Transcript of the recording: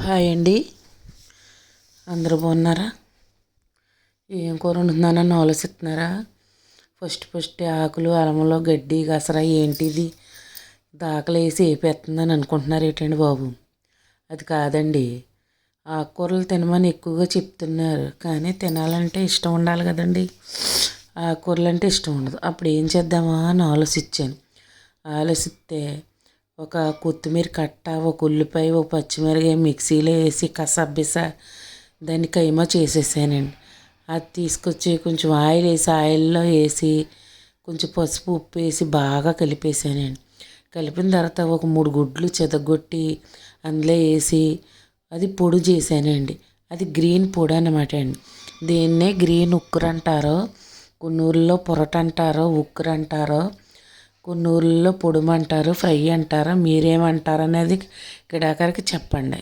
Hi అండి, అందరూ బాగున్నారా? ఏం కూర వండుతున్నానని ఆలోచిస్తున్నారా? ఫస్ట్ ఆకులు అలంలో గడ్డి గసరా ఏంటిది దాకలు వేసి వేపేస్తుందని అనుకుంటున్నారు ఏంటండి బాబు? అది కాదండి. ఆకుకూరలు తినమని ఎక్కువగా చెప్తున్నారు, కానీ తినాలంటే ఇష్టం ఉండాలి కదండి. ఆకుకూరలు అంటే ఇష్టం ఉండదు. అప్పుడు ఏం చేద్దామా అని ఆలోచిస్తే ఒక కొత్తిమీర కట్ట, ఒక ఉల్లిపాయ, ఒక పచ్చిమిరకాయ మిక్సీలో వేసి కసబ్బిస దాన్ని కైమా చేసేసానండి. అది తీసుకొచ్చి కొంచెం ఆయిల్లో వేసి కొంచెం పసుపు ఉప్పు వేసి బాగా కలిపేసానండి. కలిపిన తర్వాత ఒక 3 గుడ్లు చెదగొట్టి అందులో వేసి అది పొడి చేశానండి. అది గ్రీన్ పొడి అనమాట అండి. దీన్నే గ్రీన్ ఉక్కురు అంటారో, కొన్ని ఊళ్ళో పొరట అంటారో, ఉక్కురు అంటారో, కొన్ని ఊళ్ళో పొడుమంటారు, ఫ్రై అంటారో, మీరేమంటారు అనేది ఇక్కడ ఆఖరికి చెప్పండి.